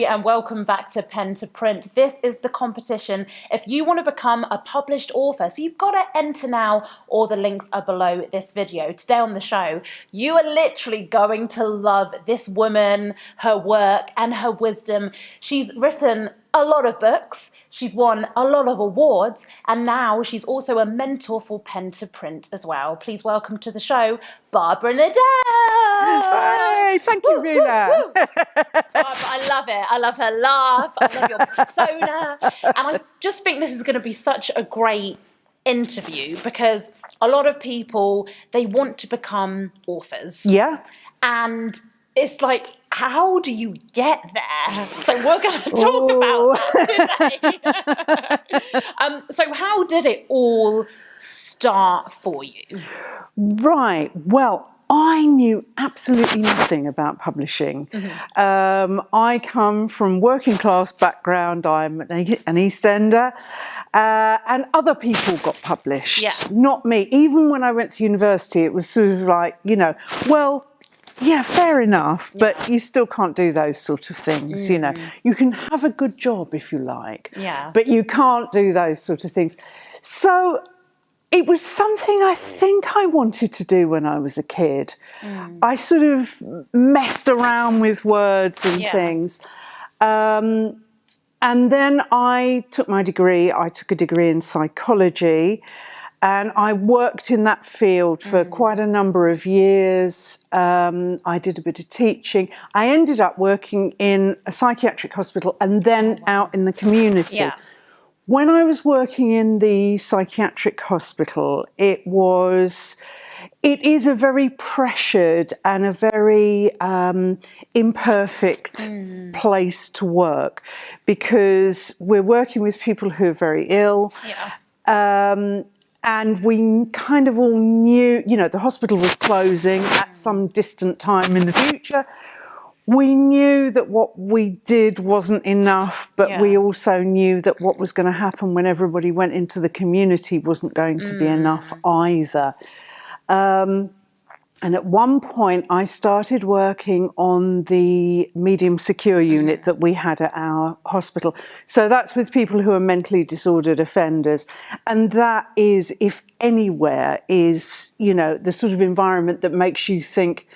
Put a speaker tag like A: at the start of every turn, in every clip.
A: everybody, and welcome back to Pen to Print. This is the competition if you want to become a published author. So you've got to enter now, or the links are below this video. Today on the show, you are literally going to love this woman, her work and her wisdom. She's written a lot of books. She's won a lot of awards, and now she's also a mentor for Pen to Print as well. Please welcome to the show, Barbara Nadel.
B: Hey, thank you, Rena.
A: I love it. I love her laugh. I love your persona. And I just think this is going to be such a great interview because a lot of people, they want to become authors.
B: Yeah.
A: And it's like, how do you get there? So we're going to talk about that today. So how did it all start for you?
B: Right. Well, I knew absolutely nothing about publishing. Mm-hmm. I come from working class background. I'm an East Ender. And other people got published, not me. Even when I went to university, it was sort of like, well, yeah, fair enough, but you still can't do those sort of things, You can have a good job if you like, but you can't do those sort of things. So it was something I think I wanted to do when I was a kid. I sort of messed around with words and things. And then I took my degree. I took a degree in psychology. And I worked in that field for quite a number of years. I did a bit of teaching. I ended up working in a psychiatric hospital and then out in the community. Yeah. When I was working in the psychiatric hospital, it is a very pressured and a very imperfect place to work because we're working with people who are very ill. Yeah. And we kind of all knew, the hospital was closing at some distant time in the future. We knew that what we did wasn't enough, but we also knew that what was going to happen when everybody went into the community wasn't going to be enough either. And at one point, I started working on the medium secure unit that we had at our hospital. So that's with people who are mentally disordered offenders. And that is, if anywhere, is, the sort of environment that makes you think,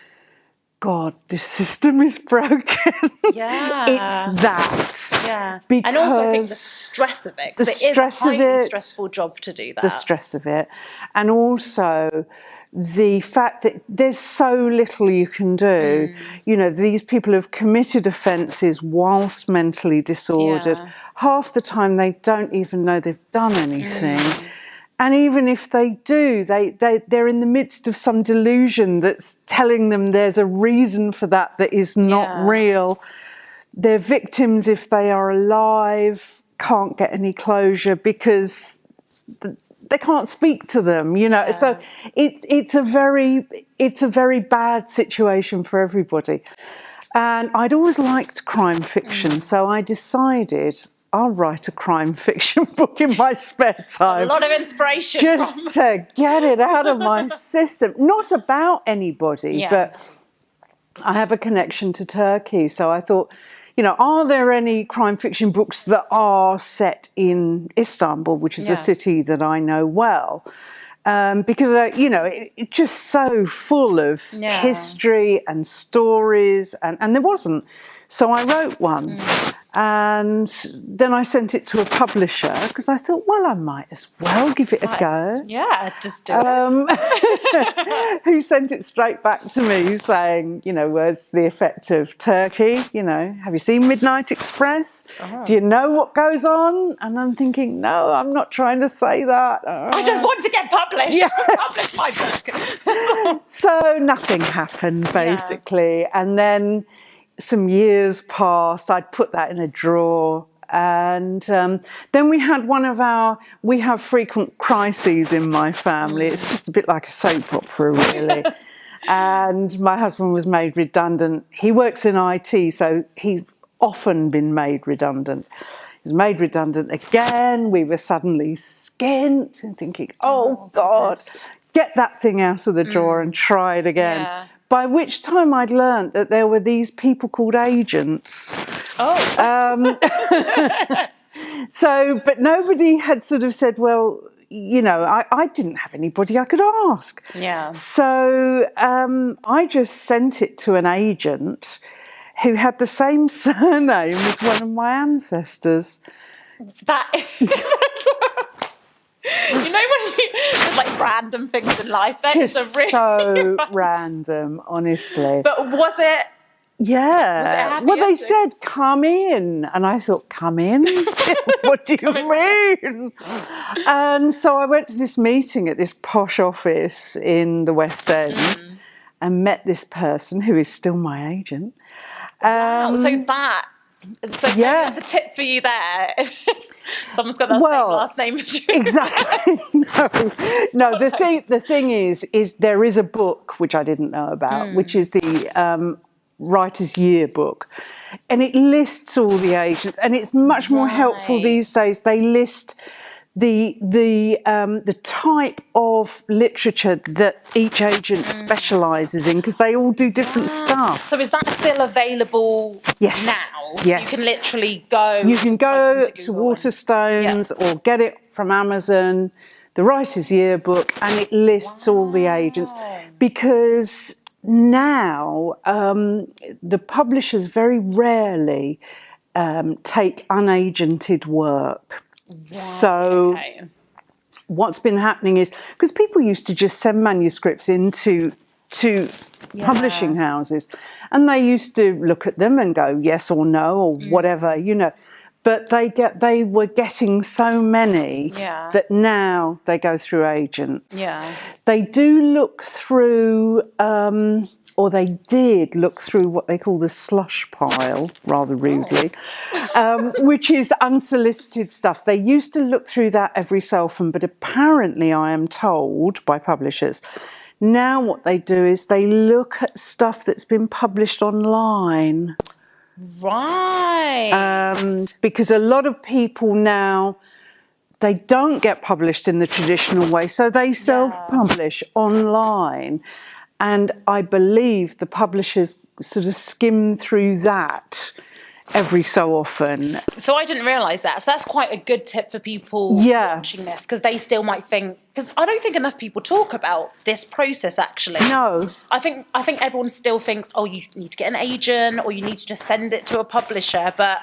B: God, this system is broken. Yeah. It's that.
A: Yeah. And also I think the stress of it. Because it is a highly stressful job to do that.
B: The stress of it. And also the fact that there's so little you can do. These people have committed offences whilst mentally disordered. Yeah. Half the time they don't even know they've done anything. And even if they do, they're in the midst of some delusion that's telling them there's a reason for that is not real. They're victims if they are alive, can't get any closure because they can't speak to them, So it's a very bad situation for everybody. And I'd always liked crime fiction, so I decided I'll write a crime fiction book in my spare time.
A: A lot of inspiration.
B: Just to get it out of my system. Not about anybody, but I have a connection to Turkey. So I thought, are there any crime fiction books that are set in Istanbul, which is a city that I know well? Because, it's just so full of history and stories, and there wasn't. So I wrote one. And then I sent it to a publisher because I thought, well, I might as well give it a go.
A: Yeah, just do it.
B: Who sent it straight back to me saying, what's the effect of Turkey? Have you seen Midnight Express? Do you know what goes on? And I'm thinking, no, I'm not trying to say that.
A: I just want to get published. Yeah. Publish my book.
B: So nothing happened, basically. And then some years passed. I'd put that in a drawer. And then we had we have frequent crises in my family. It's just a bit like a soap opera, really. And my husband was made redundant. He works in IT, so he's often been made redundant. He was made redundant again. We were suddenly skint and thinking, oh God, get that thing out of the drawer and try it again. Yeah. By which time I'd learnt that there were these people called agents
A: Oh.
B: So, but nobody had sort of said, well, you know, I didn't have anybody I could ask.
A: Yeah.
B: So I just sent it to an agent who had the same surname as one of my ancestors.
A: That you know when you there's like random things in life. That is
B: Just
A: a really
B: so random, honestly.
A: But was it?
B: Yeah.
A: Was it a happy
B: Well, they
A: ending?
B: said, come in. And I thought, come in? What do you mean? And so I went to this meeting at this posh office in the West End and met this person who is still my agent.
A: Wow. So
B: yeah.
A: there's a tip for you there. Someone's got that same last name as you.
B: Exactly. No. The thing is there is a book which I didn't know about, which is the Writer's Yearbook, and it lists all the agents, and it's much more helpful these days. They list the type of literature that each agent specialises in, because they all do different stuff.
A: So is that still available
B: Yes.
A: now?
B: Yes.
A: You can literally go.
B: You can go to
A: Google
B: Waterstones or get it from Amazon, the Writer's Yearbook, and it lists all the agents, because now the publishers very rarely take unagented work. So what's been happening is, because people used to just send manuscripts into publishing houses, and they used to look at them and go yes or no or whatever, you know. But they were getting so many that now they go through agents. Yeah. They do look through, or they did look through what they call the slush pile, rather rudely, which is unsolicited stuff. They used to look through that every so often, but apparently I am told by publishers, now what they do is they look at stuff that's been published online.
A: Right.
B: Because a lot of people now, they don't get published in the traditional way, so they self-publish online. And I believe the publishers sort of skim through that every so often.
A: So I didn't realise that. So that's quite a good tip for people watching this, because they still might think, because I don't think enough people talk about this process actually.
B: No.
A: I think everyone still thinks, oh, you need to get an agent or you need to just send it to a publisher, but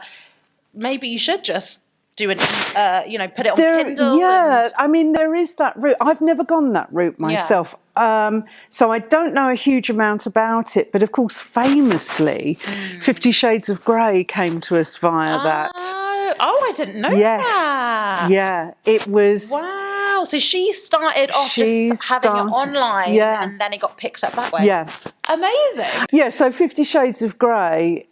A: maybe you should just do it, put it on Kindle.
B: Yeah, I mean, there is that route. I've never gone that route myself. So I don't know a huge amount about it, but of course, famously, 50 Shades of Grey came to us via that.
A: Oh, I didn't know that.
B: Yeah, it was.
A: Wow, so she started off just having it online, and then it got picked up that way.
B: Yeah.
A: Amazing.
B: Yeah, so 50 Shades of Grey,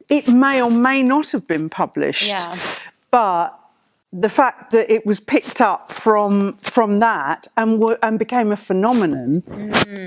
B: it may or may not have been published, but the fact that it was picked up from that and became a phenomenon,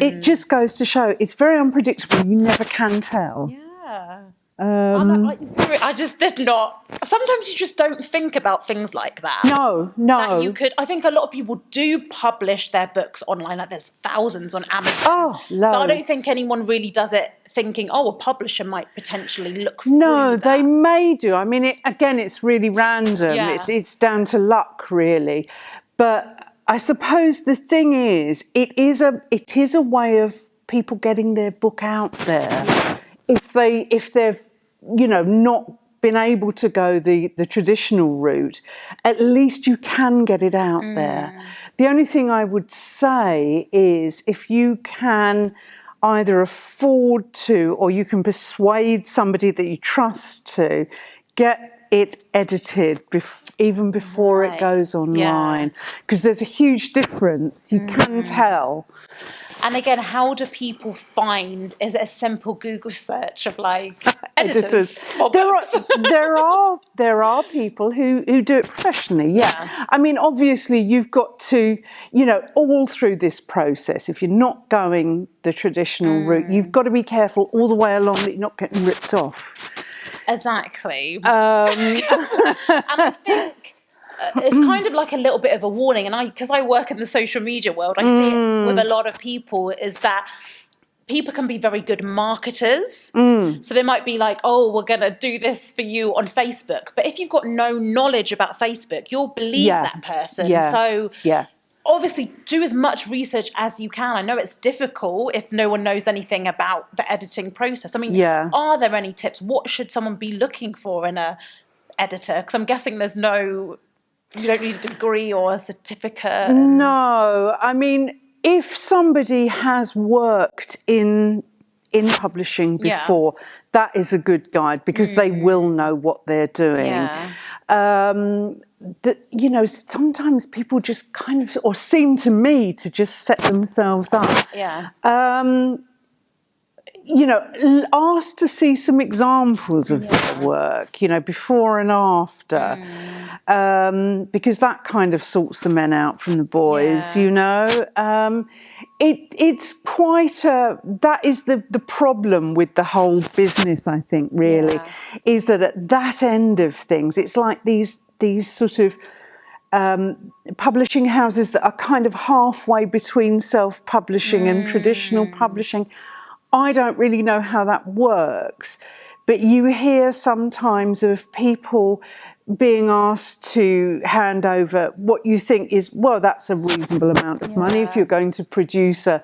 B: it just goes to show it's very unpredictable. You never can tell.
A: Yeah. I just did not. Sometimes you just don't think about things like that.
B: No.
A: That you could. I think a lot of people do publish their books online. Like there's thousands on Amazon.
B: Oh, loads.
A: But I don't think anyone really does it thinking, oh, a publisher might potentially look through
B: No,
A: that.
B: they may do. I mean, it's really random.
A: Yeah.
B: It's down to luck, really. But I suppose the thing is, it is a way of people getting their book out there. Yeah. If they've not been able to go the traditional route, at least you can get it out there. The only thing I would say is, if you can either afford to, or you can persuade somebody that you trust to, get it edited even before it goes online, because there's a huge difference. You can tell.
A: And again, how do people find? Is it a simple Google search of like editors?
B: There are people who do it professionally. Yeah. I mean, obviously, you've got to, all through this process, if you're not going the traditional route, you've got to be careful all the way along that you're not getting ripped off.
A: Exactly. And I think it's kind of like a little bit of a warning, and because I work in the social media world, I see it with a lot of people, is that people can be very good marketers. So they might be like, oh, we're going to do this for you on Facebook. But if you've got no knowledge about Facebook, you'll believe that person. So obviously do as much research as you can. I know it's difficult if no one knows anything about the editing process. I mean, are there any tips? What should someone be looking for in a editor? Because I'm guessing you don't need a degree or a certificate.
B: No, I mean, if somebody has worked in publishing before, that is a good guide because they will know what they're doing. Sometimes people just kind of, or seem to me to just set themselves up. Ask to see some examples of their work, before and after, because that kind of sorts the men out from the boys, It's quite that is the problem with the whole business, I think, really, is that at that end of things, it's like these sort of publishing houses that are kind of halfway between self-publishing and traditional publishing. I don't really know how that works, but you hear sometimes of people being asked to hand over what you think is, well, that's a reasonable amount of money if you're going to produce I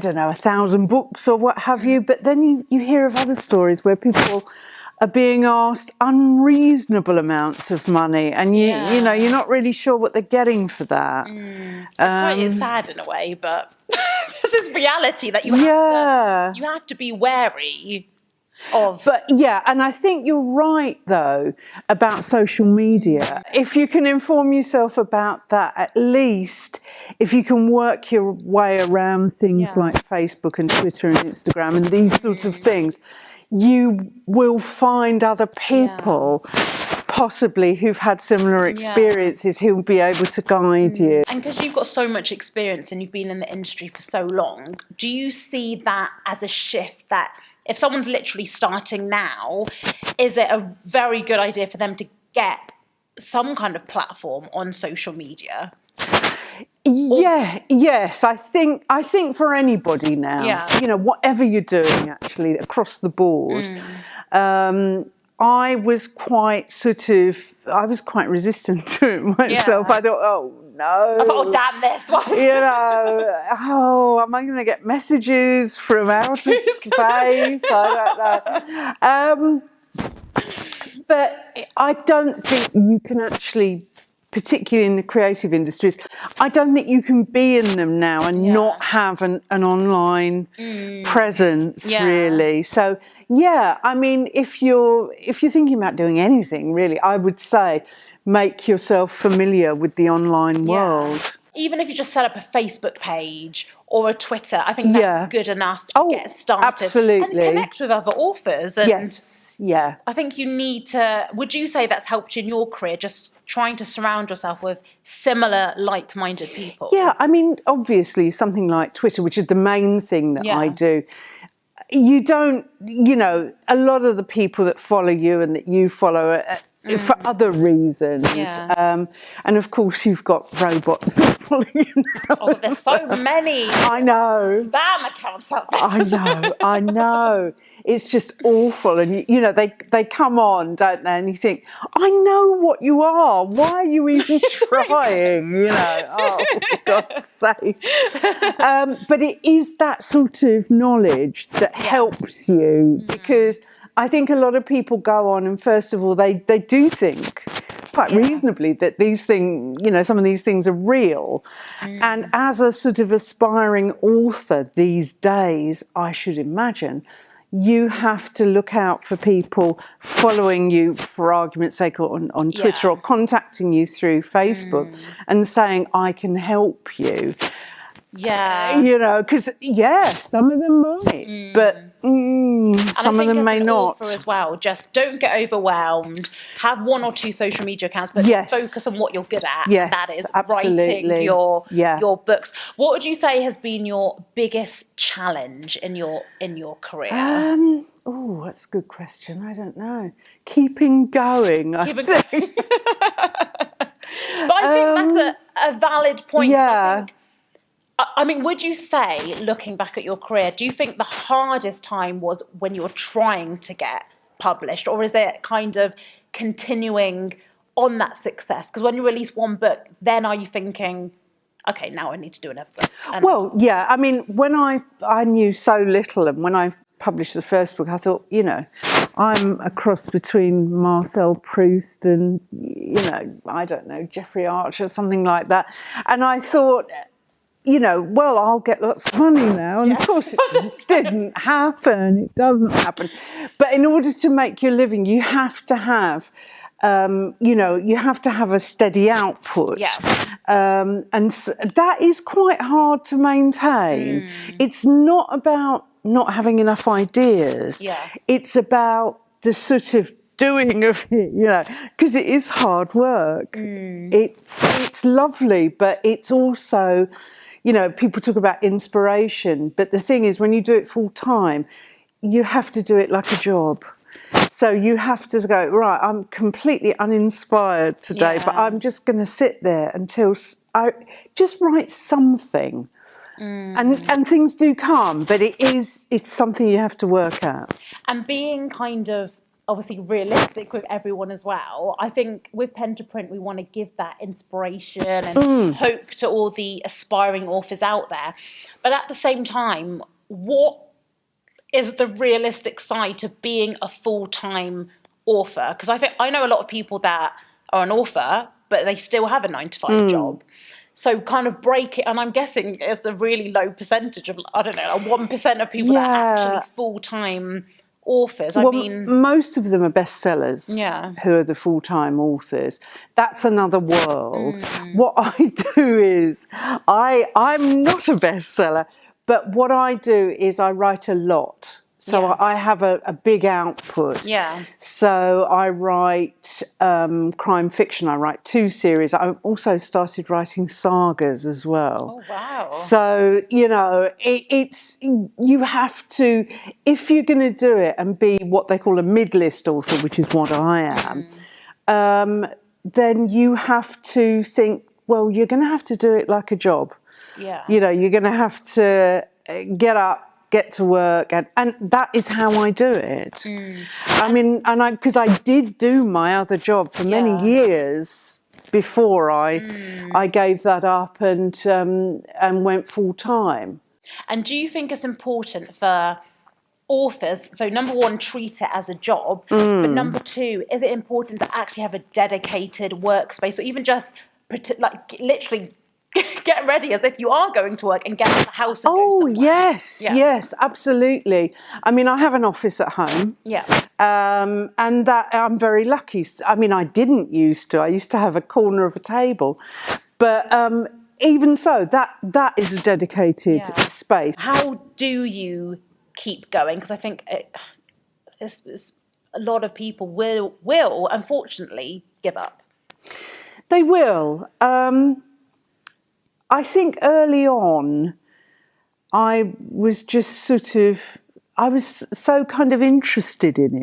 B: don't know, 1,000 books or what have you. But then you hear of other stories where people are being asked unreasonable amounts of money, and you're not really sure what they're getting for that.
A: It's sad in a way, but this is reality that you have to be wary of.
B: But and I think you're right though about social media. If you can inform yourself about that, at least if you can work your way around things like Facebook and Twitter and Instagram and these sorts of things, you will find other people possibly who've had similar experiences who will be able to guide you.
A: And because you've got so much experience and you've been in the industry for so long, do you see that as a shift that if someone's literally starting now, is it a very good idea for them to get some kind of platform on social media?
B: Yes, I think for anybody now, whatever you're doing actually across the board, I was quite resistant to it myself. I thought, oh no.
A: I thought, oh damn this one.
B: Am I going to get messages from outer space? I don't know. But I don't think you can actually, particularly in the creative industries, I don't think you can be in them now and not have an online presence, really. So, I mean, if you're thinking about doing anything, really, I would say make yourself familiar with the online world.
A: Even if you just set up a Facebook page or a Twitter, I think that's good enough to get started.
B: Absolutely.
A: And connect with other authors. And
B: I
A: think you need to, would you say that's helped you in your career, just trying to surround yourself with similar like-minded people?
B: Yeah, I mean, obviously something like Twitter, which is the main thing that I do, you don't, a lot of the people that follow you and that you follow for other reasons. And of course you've got robots following you now.
A: Oh, there's so many.
B: I know.
A: Spam accounts out there.
B: I know. It's just awful. And, they come on, don't they? And you think, I know what you are. Why are you even trying? Oh, for God's sake. But it is that sort of knowledge that helps you, because I think a lot of people go on and first of all, they do think quite reasonably that these things, some of these things are real. And as a sort of aspiring author these days, I should imagine, you have to look out for people following you, for argument's sake, on Twitter or contacting you through Facebook and saying, I can help you. Because some of them might, but some of them may not.
A: As well, just don't get overwhelmed. Have one or two social media accounts, but just focus on what you're good at.
B: Yes,
A: that is
B: absolutely.
A: Writing your books. What would you say has been your biggest challenge in your career?
B: That's a good question. I don't know. Keeping going. I think.
A: But I think that's a valid point.
B: Yeah.
A: I mean, would you say, looking back at your career, do you think the hardest time was when you were trying to get published, or is it kind of continuing on that success? Because when you release one book, then are you thinking, okay, now I need to do another book?
B: Well, yeah, I mean, when I knew so little, and when I published the first book, I thought, you know, I'm a cross between Marcel Proust and, you know, I don't know, Jeffrey Archer, something like that. And I thought, you know, well, I'll get lots of money now. And of course it didn't happen. It doesn't happen. But in order to make your living, you have to have, you know, you have to have a steady output.
A: Yeah.
B: And that is quite hard to maintain. It's not about not having enough ideas.
A: Yeah.
B: It's about the sort of doing of it, you know, because it is hard work. It's lovely, but it's also, you know, people talk about inspiration, but the thing is, when you do it full time, you have to do it like a job. So you have to go, right, I'm completely uninspired today, but I'm just going to sit there until I just write something. And things do come, but it's something you have to work at.
A: And being kind of obviously realistic with everyone as well, I think with Pen to Print, we want to give that inspiration and hope to all the aspiring authors out there. But at the same time, what is the realistic side to being a full-time author? Because I know a lot of people that are an author, but they still have a 9-to-5 job. So kind of break it, and I'm guessing it's a really low percentage of, I don't know, 1% of people that are actually full-time authors. I mean,
B: most of them are bestsellers.
A: Yeah.
B: Who are the full-time authors? That's another world. What I do is, I'm not a bestseller, but what I do is I write a lot. So I have a big output.
A: Yeah.
B: So I write crime fiction. I write 2 series. I also started writing sagas as well.
A: Oh, wow.
B: So, you know, it's you have to, if you're going to do it and be what they call a mid-list author, which is what I am, then you have to think, well, you're going to have to do it like a job.
A: Yeah.
B: You know, you're going to have to get up, get to work, and that is how I do it. I mean, because I did do my other job for many years before I gave that up and went full time.
A: And do you think it's important for authors, so number one, treat it as a job, but number two, is it important to actually have a dedicated workspace, or even just like literally get ready as if you are going to work and get out of the house and go somewhere?
B: Yes, absolutely. I mean, I have an office at home.
A: Yeah.
B: And that I'm very lucky. I mean, I didn't used to. I used to have a corner of a table. But even so, that is a dedicated space.
A: How do you keep going? Because I think it's a lot of people will unfortunately give up.
B: They will. I think early on, I was just I was so kind of interested in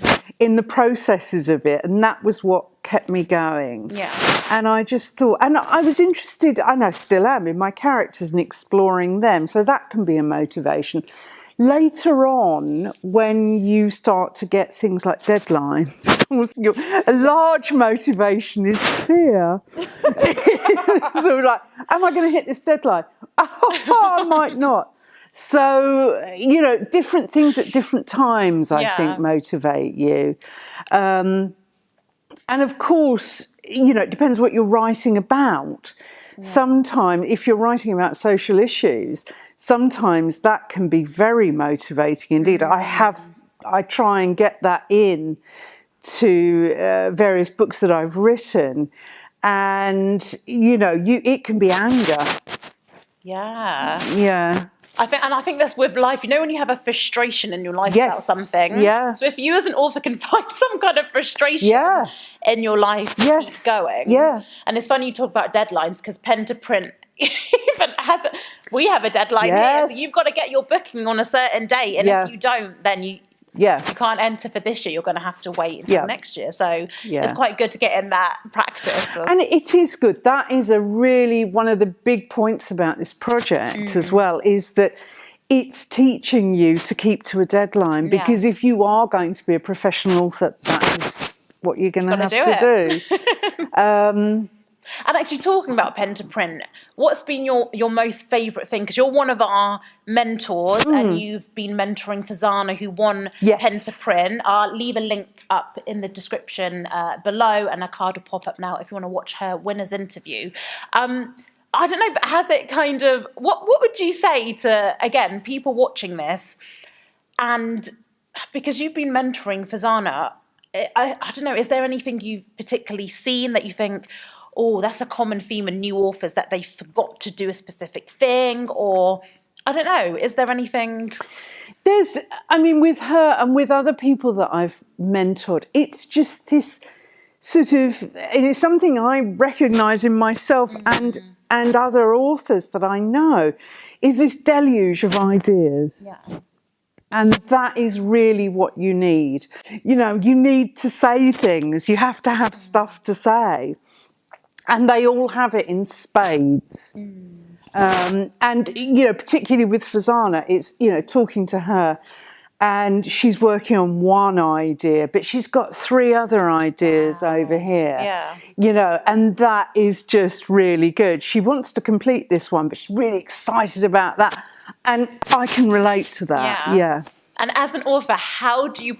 B: it, in the processes of it, and that was what kept me going.
A: Yeah.
B: And I just thought, and I was interested, and I still am, in my characters and exploring them, so that can be a motivation. Later on, when you start to get things like deadlines, a large motivation is fear. So like, am I going to hit this deadline? Oh, I might not. So, you know, different things at different times, I think, motivate you. And of course, you know, it depends what you're writing about. Yeah. Sometimes, if you're writing about social issues, sometimes that can be very motivating indeed. I try and get that in to various books that I've written, and you know, it can be anger. Yeah.
A: I think that's with life. You know, when you have a frustration in your life about something.
B: Yeah.
A: So if you as an author can find some kind of frustration in your life, keep going.
B: Yeah.
A: And it's funny you talk about deadlines, because Pen to Print even we have a deadline here. So you've got to get your booking on a certain date, and if you don't, then
B: Yeah.
A: you can't enter for this year, you're going to have to wait until next year. So it's quite good to get in that practice.
B: And it is good. That is one of the big points about this project as well, is that it's teaching you to keep to a deadline, because if you are going to be a professional author, that is what you're going to have to do.
A: And actually, talking about pen to print, what's been your most favourite thing? Because you're one of our mentors and you've been mentoring Fazana, who won pen to print. I'll leave a link up in the description below, and a card will pop up now if you want to watch her winner's interview. I don't know, but has it kind of... What would you say to, again, people watching this? And because you've been mentoring Fazana, I don't know, is there anything you've particularly seen that you think... oh, that's a common theme in new authors, that they forgot to do a specific thing? Or, I don't know, is there anything?
B: With her and with other people that I've mentored, it's just this sort of, and it's something I recognise in myself and other authors that I know, is this deluge of ideas.
A: Yeah.
B: And that is really what you need. You know, you need to say things, you have to have stuff to say. And they all have it in spades. And, you know, particularly with Fazana, it's, you know, talking to her, and she's working on one idea, but she's got 3 other ideas over here.
A: Yeah.
B: You know, and that is just really good. She wants to complete this one, but she's really excited about that. And I can relate to that. Yeah.
A: And as an author, how do you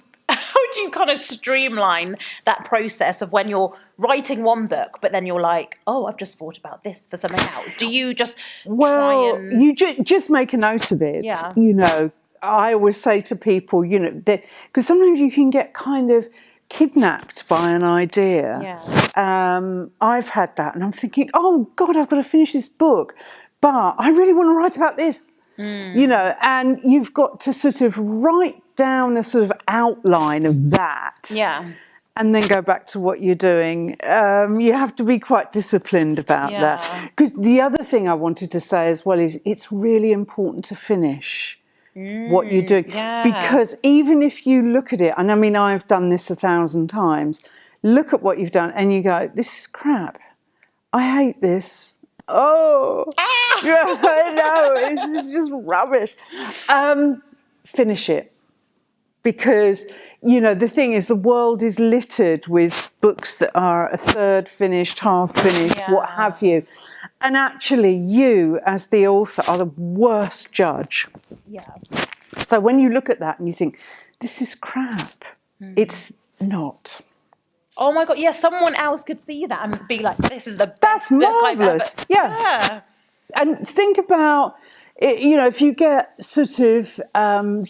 A: kind of streamline that process of when you're writing one book, but then you're like, oh, I've just thought about this for something else? Do you just try and...
B: you just make a note of it.
A: Yeah.
B: You know, I always say to people, you know, because sometimes you can get kind of kidnapped by an idea.
A: Yeah.
B: I've had that, and I'm thinking, oh God, I've got to finish this book, but I really want to write about this. You know, and you've got to sort of write down a sort of outline of that.
A: Yeah.
B: And then go back to what you're doing. You have to be quite disciplined about that. Because the other thing I wanted to say as well is it's really important to finish what you're doing.
A: Yeah.
B: Because even if you look at it, and I mean, I've done this 1,000 times, look at what you've done and you go, this is crap. I hate this. Oh, I know, this is just rubbish. Finish it. Because, you know, the thing is, the world is littered with books that are a third finished, half finished, what have you. And actually, you, as the author, are the worst judge.
A: Yeah.
B: So when you look at that and you think, this is crap, it's not.
A: Oh my God, yeah, someone else could see that and be like, this is the best
B: That's
A: book I've
B: marvellous.
A: ever...
B: Yeah. And think about, you know, if you get sort of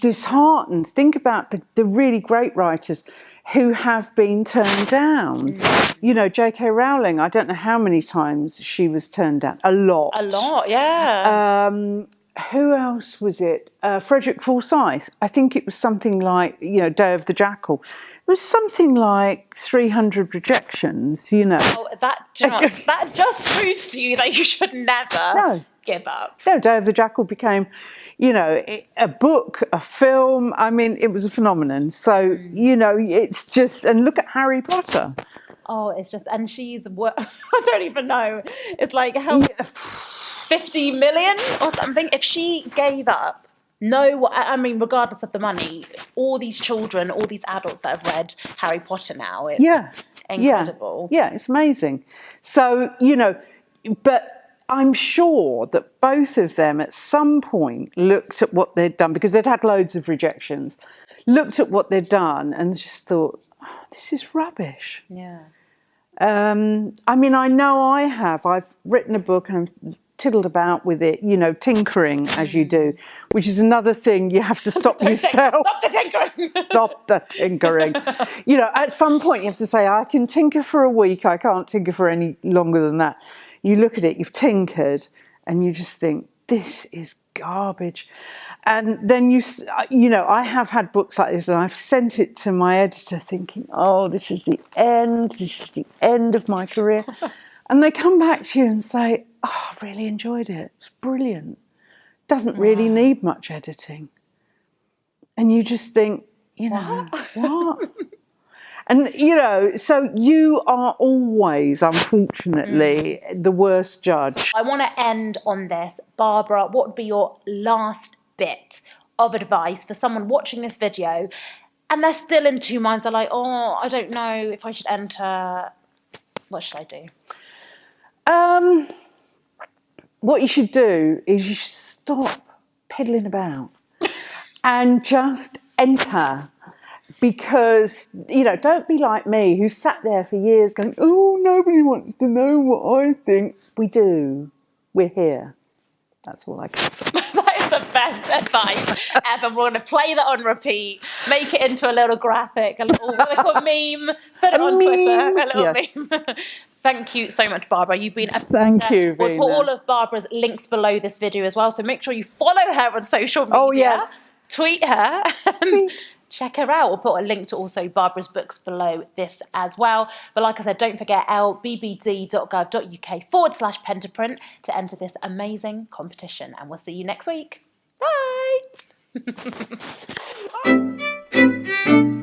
B: disheartened, think about the really great writers who have been turned down. You know, J.K. Rowling, I don't know how many times she was turned down. A lot.
A: A lot, yeah.
B: Who else was it? Frederick Forsyth. I think it was something like, you know, Day of the Jackal. It was something like 300 rejections, you know.
A: Oh, that just proves to you that you should never give up.
B: No, Day of the Jackal became, you know, a book, a film. I mean, it was a phenomenon. So, you know, it's just, and look at Harry Potter.
A: Oh, it's just, and she's, I don't even know. It's like, how, 50 million or something? If she gave up, I mean, regardless of the money, all these children, all these adults that have read Harry Potter now, it's incredible.
B: Yeah, it's amazing. So, you know, but I'm sure that both of them at some point looked at what they'd done, because they'd had loads of rejections, looked at what they'd done and just thought, oh, this is rubbish.
A: Yeah.
B: I mean, I know I have. I've written a book and I've tiddled about with it, you know, tinkering as you do, which is another thing you have to stop yourself.
A: Stop the tinkering.
B: Stop the tinkering. You know, at some point you have to say, I can tinker for a week, I can't tinker for any longer than that. You look at it, you've tinkered, and you just think, this is garbage. And then you know, I have had books like this and I've sent it to my editor thinking, oh, this is the end of my career. And they come back to you and say, oh, I really enjoyed it. It's brilliant. Doesn't really need much editing. And you just think, you know, what? And, you know, so you are always, unfortunately, the worst judge.
A: I want to end on this. Barbara, what would be your last bit of advice for someone watching this video and they're still in two minds? They're like, oh, I don't know if I should enter. What should I do?
B: What you should do is you should stop piddling about and just enter. Because, you know, don't be like me who sat there for years going, oh, nobody wants to know what I think. We do. We're here. That's all I can say.
A: That is the best advice ever. We're going to play that on repeat, make it into a little graphic, a little meme, put it on Twitter, a little meme. Thank you so much, Barbara. You've been a
B: Thank you,
A: We'll
B: Vina.
A: put all of Barbara's links below this video as well, so make sure you follow her on social media.
B: Oh, yes.
A: Tweet her. Check her out. We'll put a link to also Barbara's books below this as well. But like I said, don't forget lbbd.gov.uk/pen to print to enter this amazing competition. And we'll see you next week. Bye.